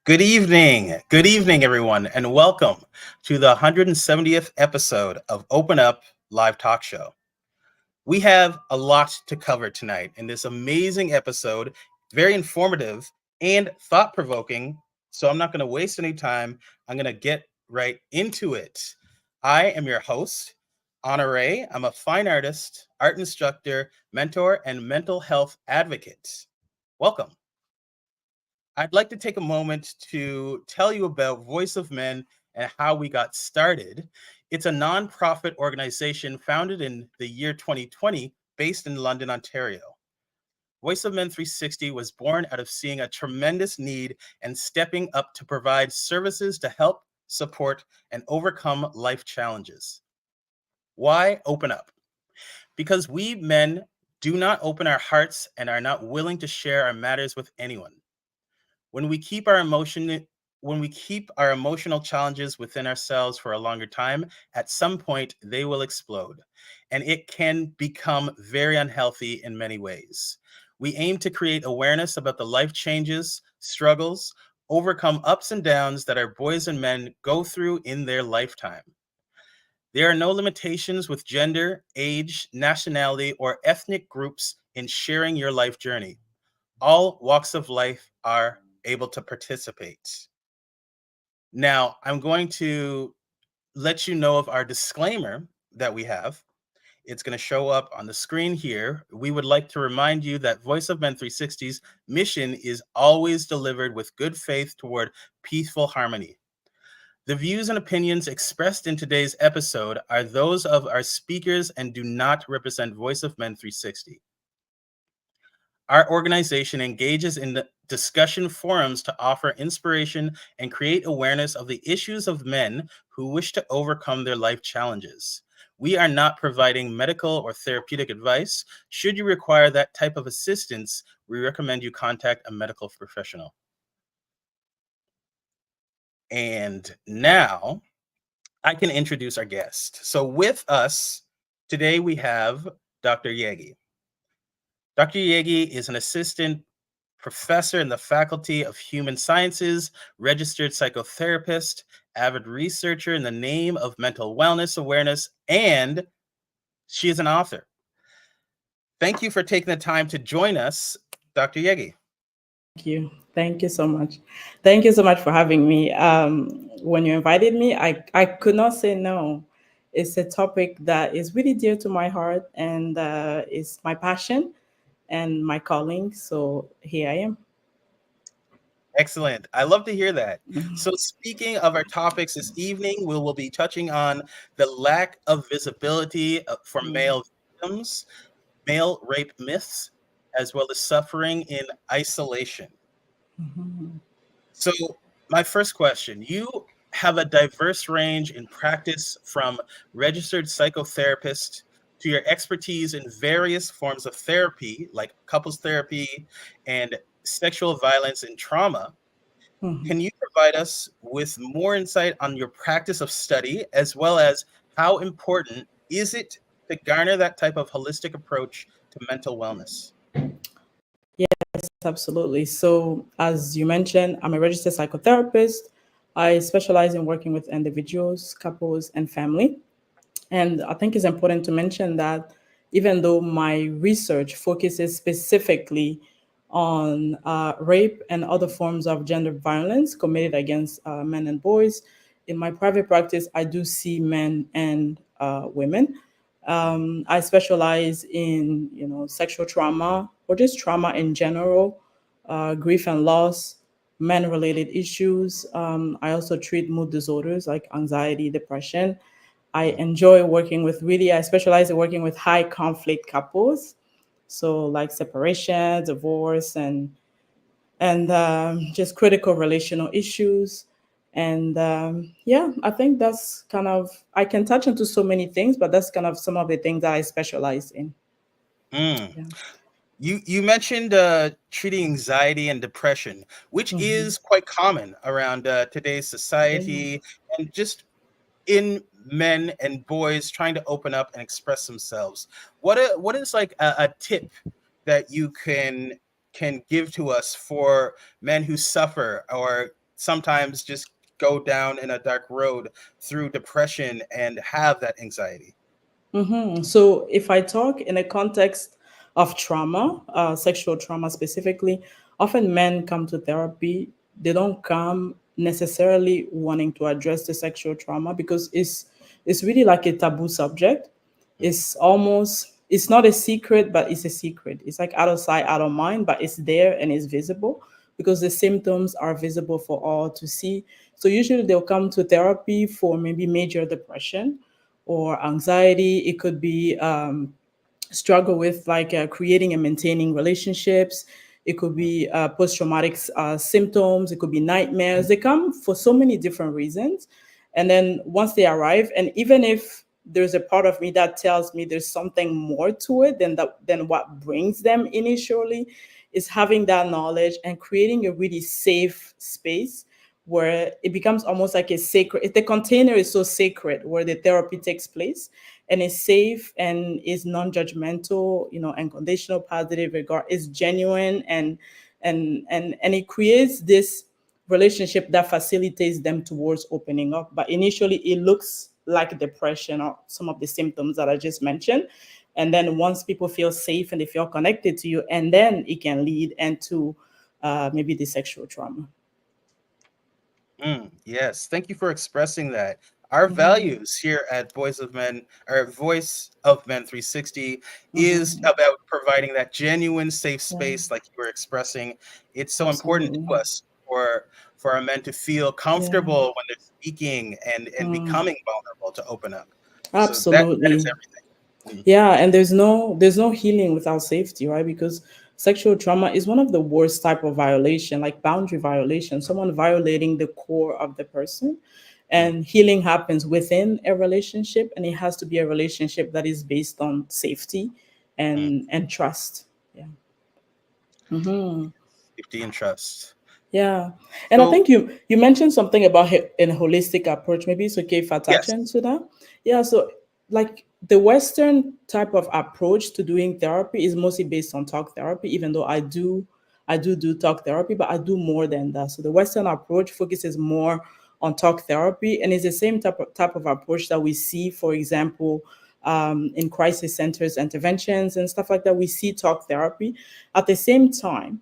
Good evening, everyone, and welcome to the 170th episode of Open Up Live Talk Show. We have a lot to cover tonight in this amazing episode, very informative and thought provoking. So I'm not going to waste any time. I'm going to get right into it. I am your host, Honoré. I'm a fine artist, art instructor, mentor, and mental health advocate. Welcome. I'd like to take a moment to tell you about Voice of Men and how we got started. It's a nonprofit organization founded in the year 2020 based in London, Ontario. Voice of Men 360 was born out of seeing a tremendous need and stepping up to provide services to help, support, and overcome life challenges. Why open up? Because we men do not open our hearts and are not willing to share our matters with anyone. When we keep our emotional challenges within ourselves for a longer time, at some point they will explode, and it can become very unhealthy in many ways. We aim to create awareness about the life changes, struggles, overcome ups and downs that our boys and men go through in their lifetime. There are no limitations with gender, age, nationality, or ethnic groups in sharing your life journey. All walks of life are able to participate. Now, I'm going to let you know of our disclaimer that we have. It's going to show up on the screen here. We would like to remind you that Voice of Men 360's mission is always delivered with good faith toward peaceful harmony. The views and opinions expressed in today's episode are those of our speakers and do not represent Voice of Men 360. Our organization engages in the discussion forums to offer inspiration and create awareness of the issues of men who wish to overcome their life challenges. We are not providing medical or therapeutic advice. Should you require that type of assistance, we recommend you contact a medical professional. And now I can introduce our guest. So with us today, we have Dr. Yagi. Dr. Yagi is an assistant professor in the Faculty of Human Sciences, registered psychotherapist, avid researcher in the name of mental wellness awareness, and she is an author. Thank you for taking the time to join us, Dr. Yagi. Thank you. Thank you so much. Thank you so much for having me. When you invited me, I could not say no. It's a topic that is really dear to my heart and it's my passion and my calling. So here I am. Excellent. I love to hear that. Mhm. So speaking of our topics this evening, we will be touching on the lack of visibility for male victims, male rape myths, as well as suffering in isolation. Mhm. So, my first question, you have a diverse range in practice from registered psychotherapist to your expertise in various forms of therapy, like couples therapy and sexual violence and trauma. Mhm. Can you provide us with more insight on your practice of study, as well as how important is it to garner that type of holistic approach to mental wellness? Yes, absolutely. So, as you mentioned, I'm a registered psychotherapist. I specialize in working with individuals, couples, and family. And I think it's important to mention that even though my research focuses specifically on rape and other forms of gender violence committed against men and boys, in my private practice, I do see men and women. I specialize in, sexual trauma or just trauma in general, grief and loss, men-related issues. I also treat mood disorders like anxiety, depression. I enjoy working with I specialize in working with high conflict couples, so like separation, divorce, and just critical relational issues. And yeah, I think that's kind of I can touch into so many things, but that's kind of some of the things that I specialize in. Mm. Yeah. You mentioned treating anxiety and depression, which Hmm. is quite common around today's society and just in men and boys trying to open up and express themselves. What is like a tip that you can give to us for men who suffer or sometimes just go down in a dark road through depression and have that anxiety. So, if I talk in a context of trauma, sexual trauma specifically, often men come to therapy. They don't come necessarily wanting to address the sexual trauma because it's really like a taboo subject. It's not a secret, but it's a secret. It's like out of sight, out of mind, but it's there and it's visible because the symptoms are visible for all to see. So usually they'll come to therapy for maybe major depression or anxiety. It could be struggle with like creating and maintaining relationships. It could be post-traumatic symptoms. It could be nightmares. They come for so many different reasons. And then once they arrive, and even if there's a part of me that tells me there's something more to it than what brings them initially, is having that knowledge and creating a really safe space where it becomes almost like a sacred, the container is so sacred where the therapy takes place and is safe and is non-judgmental, unconditional, positive regard, is genuine, and it creates this relationship that facilitates them towards opening up. But initially it looks like depression or some of the symptoms that I just mentioned. And then once people feel safe and they feel connected to you, and then it can lead into maybe the sexual trauma. Yes, thank you for expressing that. Our Mhm. values here at Voice of Men, or Voice of Men 360, is Mhm. about providing that genuine safe Yeah, space, like you were expressing. It's so important absolutely. to us for our men to feel Yeah. comfortable when they're speaking and Mm, becoming vulnerable to open up. So that is absolutely. everything. Yeah, and there's no healing without safety, right? Because sexual trauma is one of the worst type of violation, like boundary violation, someone violating the core of the person. Mm, And healing happens within a relationship, and it has to be a relationship that is based on safety mm. and trust. Yeah. Hmm. Safety and trust. Yeah, and I So think you mentioned something about a holistic approach. Maybe it's okay if I touch yes. into that. Yeah, so like the Western type of approach to doing therapy is mostly based on talk therapy, even though I do talk therapy, but I do more than that. So the Western approach focuses more on talk therapy, and it's the same type of approach that we see, for example, in crisis centers interventions and stuff like that. We see talk therapy. At the same time,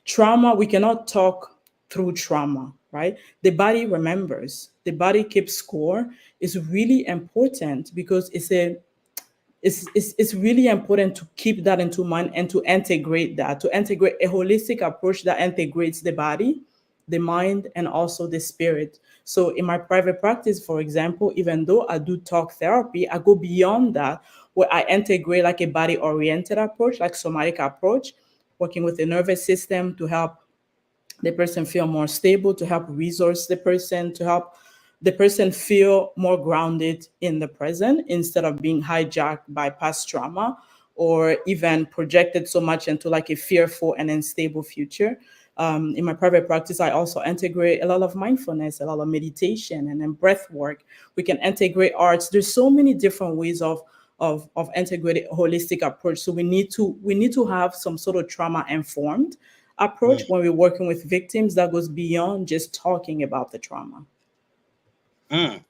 trauma, we cannot talk through trauma, right? The body remembers, the body keeps score. Is really important because it's really important to keep that into mind and to integrate that, to integrate a holistic approach that integrates the body, the mind, and also the spirit. So in my private practice, for example, even though I do talk therapy, I go beyond that, where I integrate like a body oriented approach, like somatic approach, working with the nervous system to help the person feel more stable, to help resource the person, to help the person feel more grounded in the present instead of being hijacked by past trauma or even projected so much into like a fearful and unstable future. In my private practice, I also integrate a lot of mindfulness, a lot of meditation, and then breath work. We can integrate arts. There's so many different ways of integrated holistic approach. So we need to have some sort of trauma informed approach Mm. when we're working with victims that goes beyond just talking about the trauma. Mm.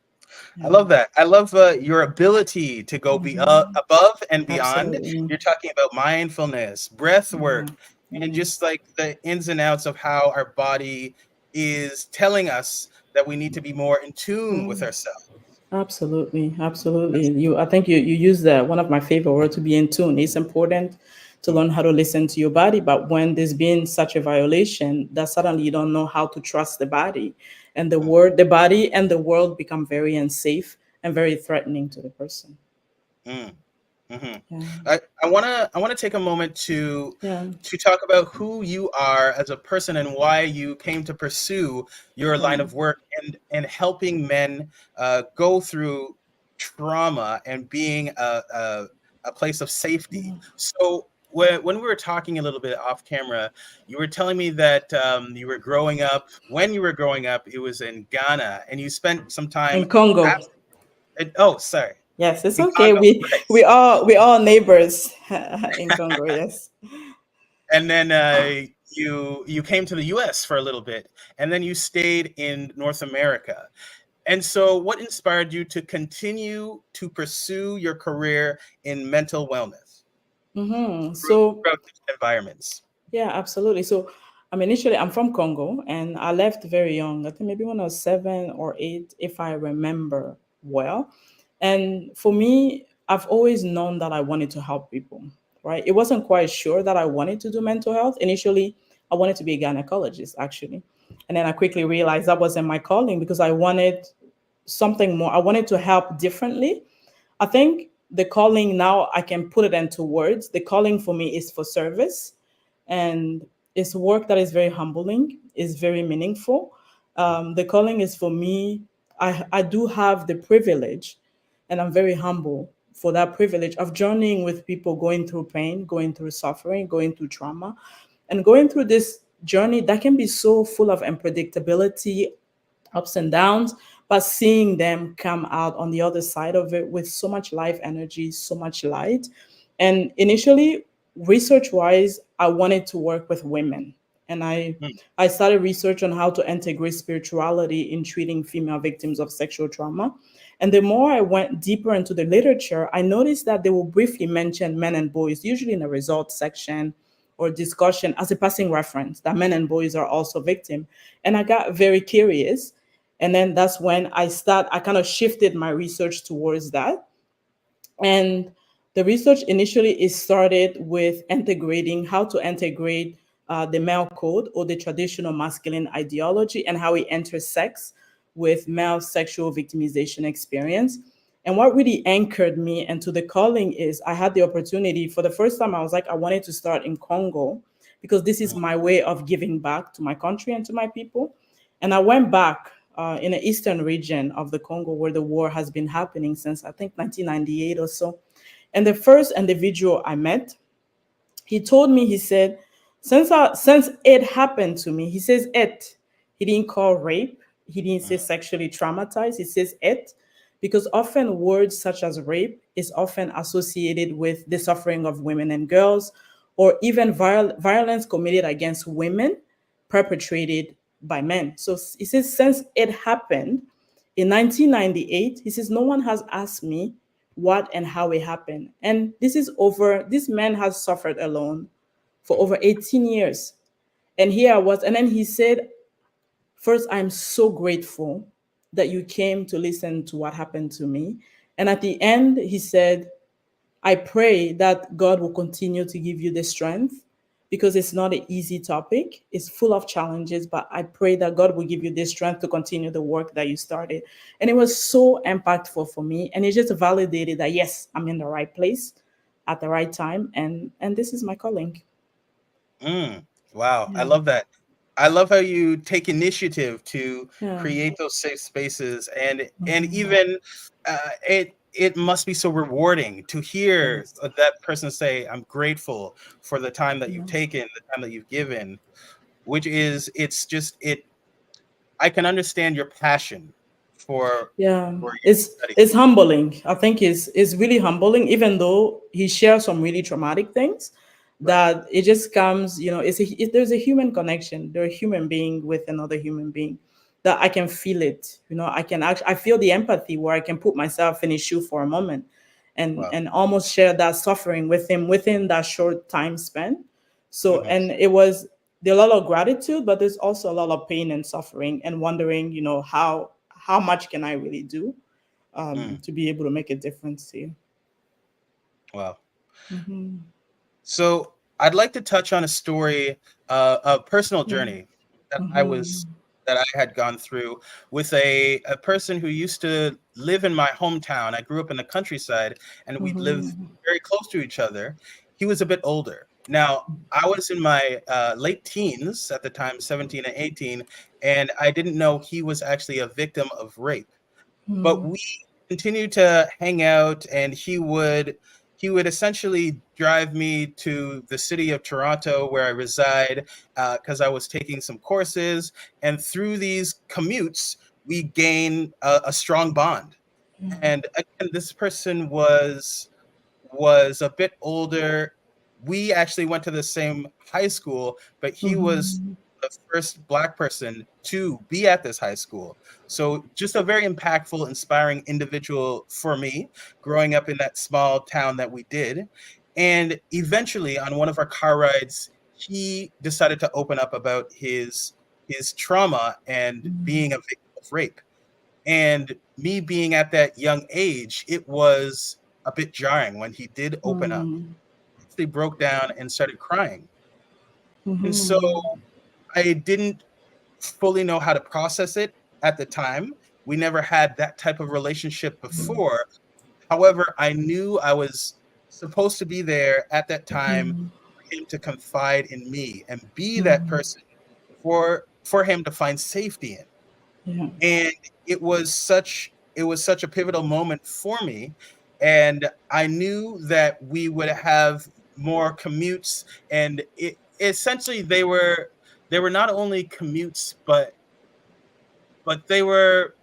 I Yeah. love that. I love your ability to go above and beyond. Absolutely. You're talking about mindfulness, breath Yeah. work, and Yeah. just like the ins and outs of how our body is telling us that we need to be more in tune with ourselves. Absolutely, absolutely. That's, I think you use the one of my favorite words, to be in tune. It's important to mm, learn how to listen to your body, but when there's been such a violation, that suddenly you don't know how to trust the body, and mm, the body and the world become very unsafe and very threatening to the person. mm. hmm Yeah, I wanna take a moment yeah, to talk about who you are as a person and why you came to pursue your line yeah, of work and helping men go through trauma and being a place of safety. So when we were talking a little bit off camera, you were telling me that you were growing up. When you were growing up, it was in Ghana, and you spent some time. in Congo. Oh, sorry, Yes, it's in okay. Congo, We right? we all we all neighbors in Congo. Yes. And then you came to the US for a little bit, and then you stayed in North America. And so what inspired you to continue to pursue your career in mental wellness So throughout different environments? yeah, absolutely. So, initially, I'm from Congo and I left very young. I think maybe when I was 7 or 8, if I remember well. And for me, I've always known that I wanted to help people, right? It wasn't quite sure that I wanted to do mental health. Initially, I wanted to be a gynecologist, actually. And then I quickly realized that wasn't my calling because I wanted something more. I wanted to help differently. I think the calling now, I can put it into words. The calling for me is for service, and it's work that is very humbling, is very meaningful. The calling is for me. I do have the privilege, and I'm very humble for that privilege of journeying with people going through pain, going through suffering, going through trauma, and going through this journey that can be so full of unpredictability, ups and downs, but seeing them come out on the other side of it with so much life energy, so much light. And initially, research wise, I wanted to work with women. And Mm, I started research on how to integrate spirituality in treating female victims of sexual trauma. And the more I went deeper into the literature, I noticed that they will briefly mention men and boys, usually in the results section or discussion as a passing reference, that men and boys are also victim. And I got very curious, and then that's when I kind of shifted my research towards that. And the research initially is started with integrating how to integrate the male code or the traditional masculine ideology and how it intersects with male sexual victimization experience. And what really anchored me into the calling is I had the opportunity for the first time. I was like, I wanted to start in Congo because this is mm, my way of giving back to my country and to my people. And I went back in the eastern region of the Congo where the war has been happening since I think 1998 or so. And the first individual I met, he told me, he said, since it happened to me, he says it. He didn't call rape. He didn't say mm, sexually traumatized. He says it, because often words such as rape is often associated with the suffering of women and girls, or even violence committed against women perpetrated by men. So he says, since it happened in 1998, he says, no one has asked me what and how it happened. And this man has suffered alone for over 18 years. And here I was. And then he said, first, I'm so grateful that you came to listen to what happened to me. And at the end, he said, I pray that God will continue to give you the strength, because it's not an easy topic. It's full of challenges, but I pray that God will give you the strength to continue the work that you started. And it was so impactful for me. And it just validated that, yes, I'm in the right place at the right time. And this is my calling. mm. Wow, I Yeah. love that. I love how you take initiative to Yeah. create those safe spaces, and even it must be so rewarding to hear Yes. that person say, "I'm grateful for the time that you've Yeah. taken, the time that you've given," which is it's just it. I can understand your passion for Yeah, for your it's study. it's humbling. I think it's really humbling, even though he shares some really traumatic things. Right. That it just comes, there's a human connection. They're a human being with another human being. That I can feel it. I feel the empathy where I can put myself in his shoe for a moment, and Wow. and almost share that suffering with him within that short time span. So, Mhm. and it was there's a lot of gratitude, but there's also a lot of pain and suffering and wondering, how much can I really do Mm. to be able to make a difference here. Wow. Mm-hmm. So I'd like to touch on a story, a personal Yeah. journey that I Mm-hmm. was that I had gone through with a person who used to live in my hometown. I grew up in the countryside, and we'd lived Mm-hmm. very close to each other. He was a bit older. Now, I was in my late teens at the time, 17 and 18, and I didn't know he was actually a victim of rape, but we continued to hang out, and he would essentially drive me to the city of Toronto where I reside, because I was taking some courses, and through these commutes we gain a strong bond. And again, this person was a bit older, we actually went to the same high school, but he was Mhm. the first Black person to be at this high school. So just a very impactful, inspiring individual for me growing up in that small town that we did. And eventually on one of our car rides, he decided to open up about his trauma and being a victim of rape. And me being at that young age, it was a bit jarring when he did open up. Mhm. They broke down and started crying. And so Mhm. I didn't fully know how to process it at the time. We never had that type of relationship before. However, I knew I was supposed to be there at that time Mhm. for him to confide in me and be that Mhm. person for him to find safety in. Yeah. And it was such a pivotal moment for me, and I knew that we would have more commutes, and essentially they were not only commutes, but Mm. they were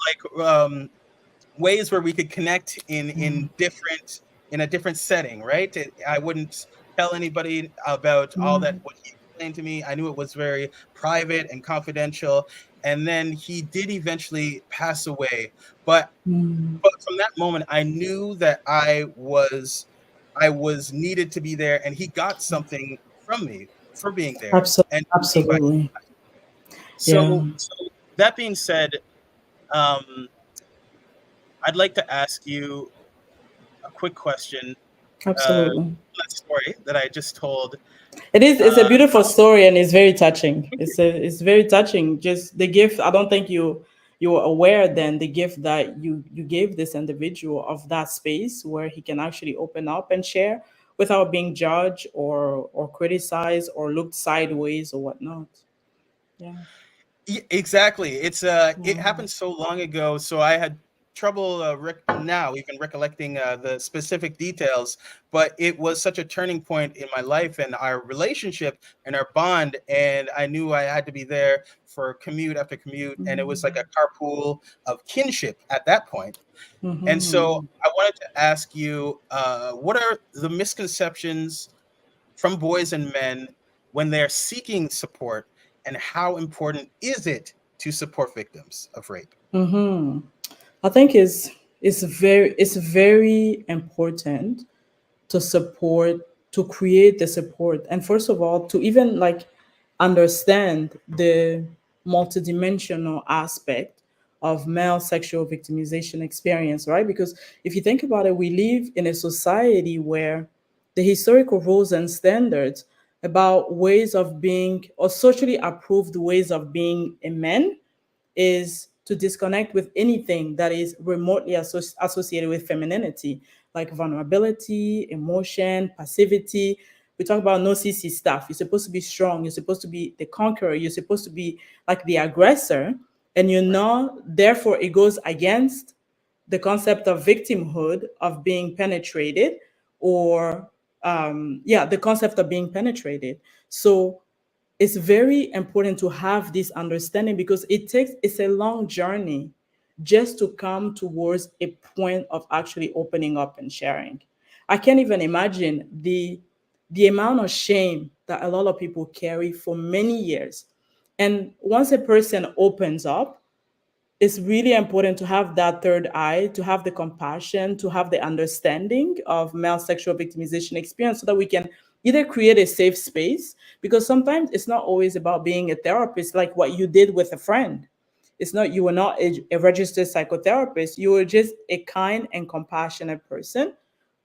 like ways where we could connect Yeah. in a different setting, right? I wouldn't tell anybody about all that Mm. what he explained to me. I knew it was very private and confidential. And then he did eventually pass away. But Mm. but from that moment, I knew that I was needed to be there, and he got something from me for being there and being by. Absolutely. Yeah. So that being said, um, I'd like to ask you a quick question. Absolutely. That story that I just told. It is. It's a Uh, beautiful story, and it's very touching. It's very touching. Just the gift. I don't think you were aware then the gift that you gave this individual of that space where he can actually open up and share without being judged or criticized or looked sideways or whatnot. Yeah. exactly. It Yeah. happened so long ago, so I had trouble now even recollecting the specific details. But it was such a turning point in my life and our relationship and our bond, and I knew I had to be there for commute after commute, and it was like a carpool of kinship at that point. And so Mm-hmm. I wanted to ask you, what are the misconceptions from boys and men when they're seeking support, and how important is it to support victims of rape? Mm-hmm. I think it's very important to support, to create the support, and first of all to even like understand the multidimensional aspect of male sexual victimization experience, right? Because if you think about it, we live in a society where the historical rules and standards about ways of being or socially approved ways of being a man is to disconnect with anything that is remotely associated with femininity, like vulnerability, emotion, passivity. We talk about no CC stuff. You're supposed to be strong. You're supposed to be the conqueror. You're supposed to be like the aggressor. And Right. therefore, it goes against the concept of victimhood, of being penetrated, or, yeah, the concept of being penetrated. So it's very important to have this understanding because it's a long journey just to come towards a point of actually opening up and sharing. I can't even imagine the amount of shame that a lot of people carry for many years. And once a person opens up, it's really important to have that third eye, to have the compassion, to have the understanding of male sexual victimization experience so that we can either create a safe space, because sometimes it's not always about being a therapist like what you did with a friend. It's not, you were not a registered psychotherapist, you were just a kind and compassionate person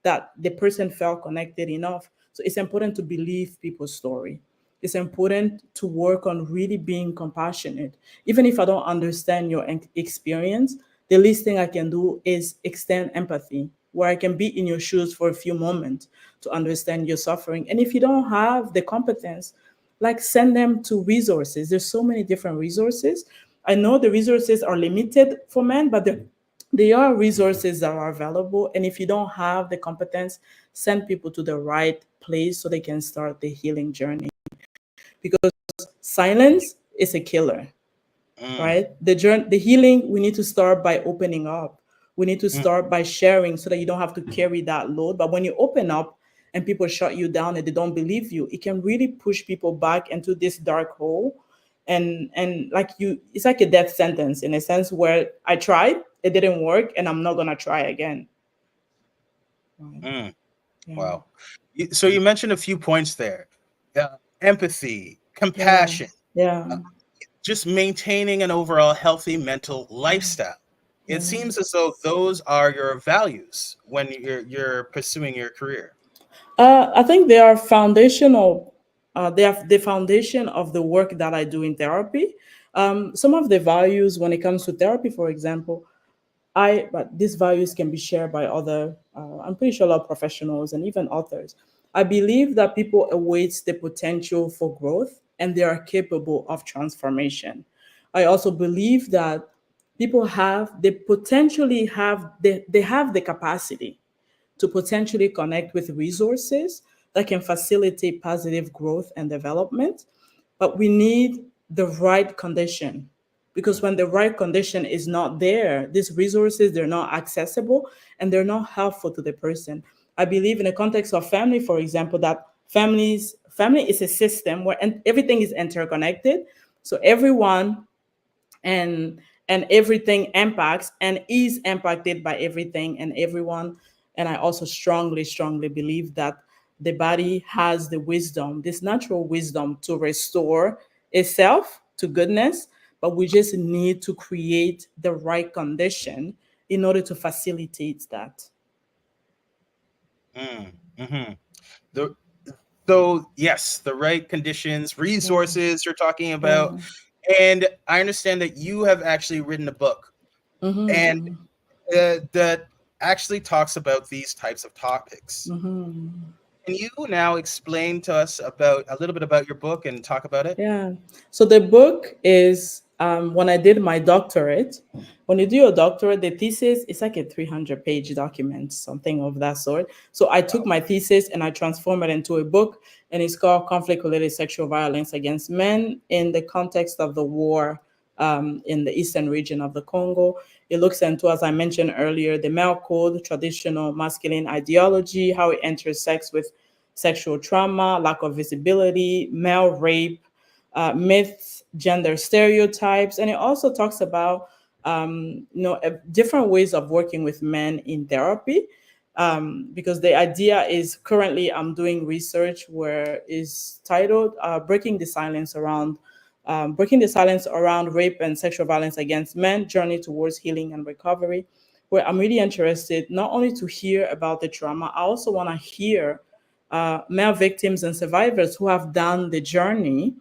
that the person felt connected enough. So it's important to believe people's story. It's important to work on really being compassionate. Even if I don't understand your experience, the least thing I can do is extend empathy, where I can be in your shoes for a few moments to understand your suffering. And if you don't have the competence, like send them to resources. There's so many different resources. I know the resources are limited for men, but there are resources that are available. And if you don't have the competence, send people to the right place so they can start the healing journey. Because silence is a killer, Mm, right? The healing, we need to start by opening up. We need to Mm, start by sharing so that you don't have to carry that load. But when you open up and people shut you down and they don't believe you, it can really push people back into this dark hole. And like you, it's like a death sentence in a sense where I tried, it didn't work, and I'm not gonna try again. Right. mm. Yeah. Wow. So you mentioned a few points there. Empathy, Yeah. compassion, Yeah. uh, just maintaining an overall healthy mental lifestyle. It Yeah. seems as though those are your values when you're pursuing your career. I think they are foundational. They are the foundation of the work that I do in therapy. Some of the values when it comes to therapy, for example, but these values can be shared by other, I'm pretty sure a lot of professionals and even authors. I believe that people await the potential for growth and they are capable of transformation. I also believe that people they have the capacity to potentially connect with resources that can facilitate positive growth and development. But we need the right condition, because when the right condition is not there, these resources, they're not accessible and they're not helpful to the person. I believe in the context of family, for example, that family is a system where everything is interconnected. So everyone and everything impacts and is impacted by everything and everyone. And I also strongly believe that the body has the wisdom, this natural wisdom, to restore itself to goodness, but we just need to create the right condition in order to facilitate that. Mm, hmm. The, so yes, the right conditions, Yeah. resources you're talking about, Yeah. and I understand that you have actually written a book and Mm-hmm. that actually talks about these types of topics. Mm-hmm. Can you now explain to us about a little bit about your book and talk about it? Yeah. So the book is, when I did my doctorate. When you do your doctorate, the thesis is like a 300-page document, something of that sort. So I took Wow. my thesis and I transformed it into a book, and it's called Conflict Related Sexual Violence Against Men in the Context of the War in the Eastern region of the Congo. It looks into, as I mentioned earlier, the male code, traditional masculine ideology, how it intersects with sexual trauma, lack of visibility, male rape, myths, gender stereotypes, and it also talks about different ways of working with men in therapy. Because the idea is, currently I'm doing research where is titled breaking the silence around rape and sexual violence against men, journey towards healing and recovery, where I'm really interested not only to hear about the trauma, I also want to hear male victims and survivors who have done the journey,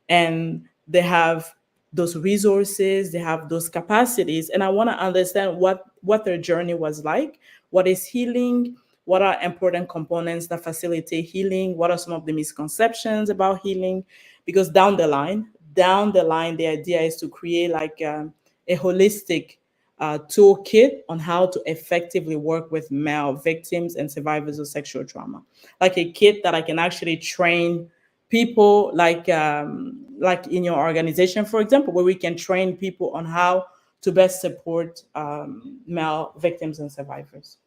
and they have those resources, they have those capacities, and I want to understand what their journey was like, what is healing, what are important components that facilitate healing, what are some of the misconceptions about healing, because down the line the idea is to create like a holistic toolkit on how to effectively work with male victims and survivors of sexual trauma, like a kit that I can actually train people, like in your organization, for example, where we can train people on how to best support male victims and survivors.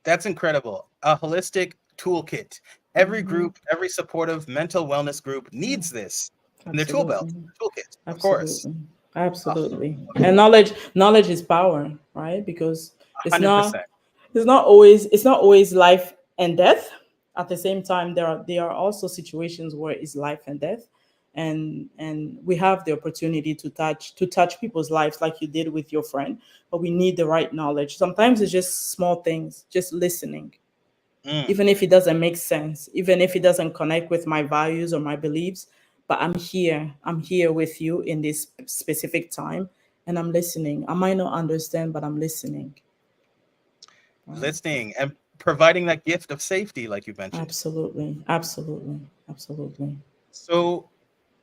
That's incredible. A holistic toolkit. Every group, every supportive mental wellness group Yeah, needs this in their tool belt, absolutely. toolkit, of course. Absolutely. Oh, Absolutely. And knowledge is power, right? Because it's not 100%. it's not always life and death. At the same time, there are also situations where it's life and death. And we have the opportunity to touch people's lives like you did with your friend, but we need the right knowledge. Sometimes it's just small things, just listening, Mm. even if it doesn't make sense, even if it doesn't connect with my values or my beliefs. But I'm here with you in this specific time, and I'm listening. I might not understand, but I'm listening. Right. Listening and providing that gift of safety, like you mentioned. Absolutely. Absolutely. Absolutely. So,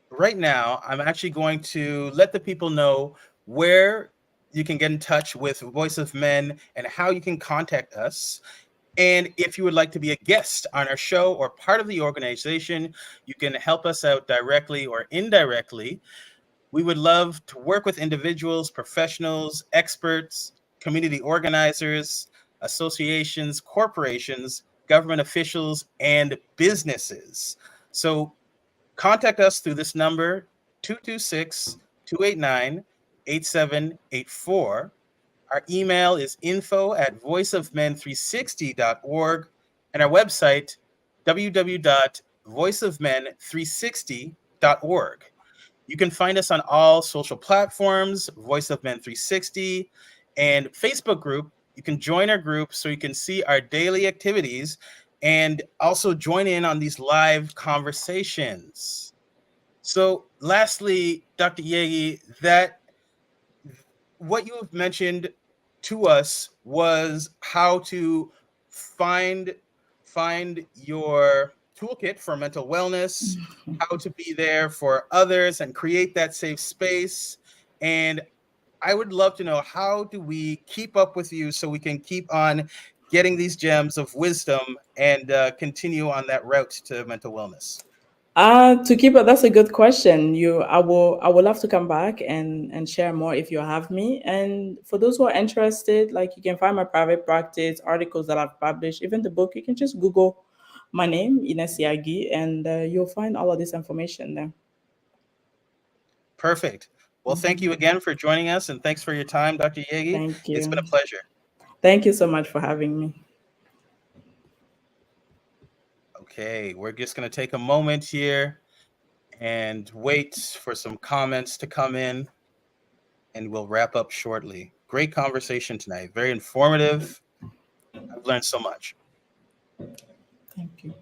right now, I'm actually going to let the people know where you can get in touch with Voice of Men and how you can contact us. And if you would like to be a guest on our show or part of the organization, you can help us out directly or indirectly. We would love to work with individuals, professionals, experts, community organizers, associations, corporations, government officials, and businesses. So contact us through this number, 226 289 8784. Our email is info@voiceofmen360.org, and our website, www.voiceofmen360.org. You can find us on all social platforms, Voice of Men 360, and Facebook group. You can join our group so you can see our daily activities and also join in on these live conversations. So lastly, Dr. Yagi, that what you have mentioned to us was how to find your toolkit for mental wellness, how to be there for others and create that safe space. And I would love to know, how do we keep up with you so we can keep on getting these gems of wisdom and continue on that route to mental wellness? To keep it, that's a good question. I will love to come back and share more if you have me. And for those who are interested, like you can find my private practice, articles that I've published, even the book. You can just Google my name, Ines Yagi, and you'll find all of this information there. Perfect. Well, thank you again for joining us, and thanks for your time, Dr. Yagi. Thank It's been you. a pleasure. Thank you so much for having me. Okay, we're just going to take a moment here and wait for some comments to come in, and we'll wrap up shortly. Great conversation tonight. Very informative. I've learned so much. Thank you.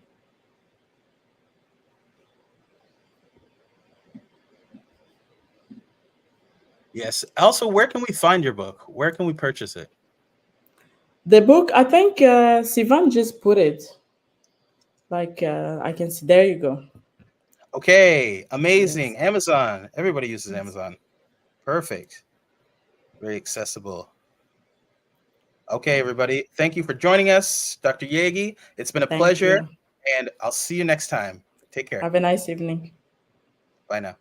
Yes. Also, where can we find your book? Where can we purchase it? The book, I think Sivan just put it. Like I can see. There you go. Okay, Yes. amazing. Amazon. Everybody uses Yes. Amazon. Perfect. Very accessible. Okay, everybody. Thank you for joining us, Dr. Yagi. It's been a Thank pleasure, you. and I'll see you next time. Take care. Have a nice evening. Bye now.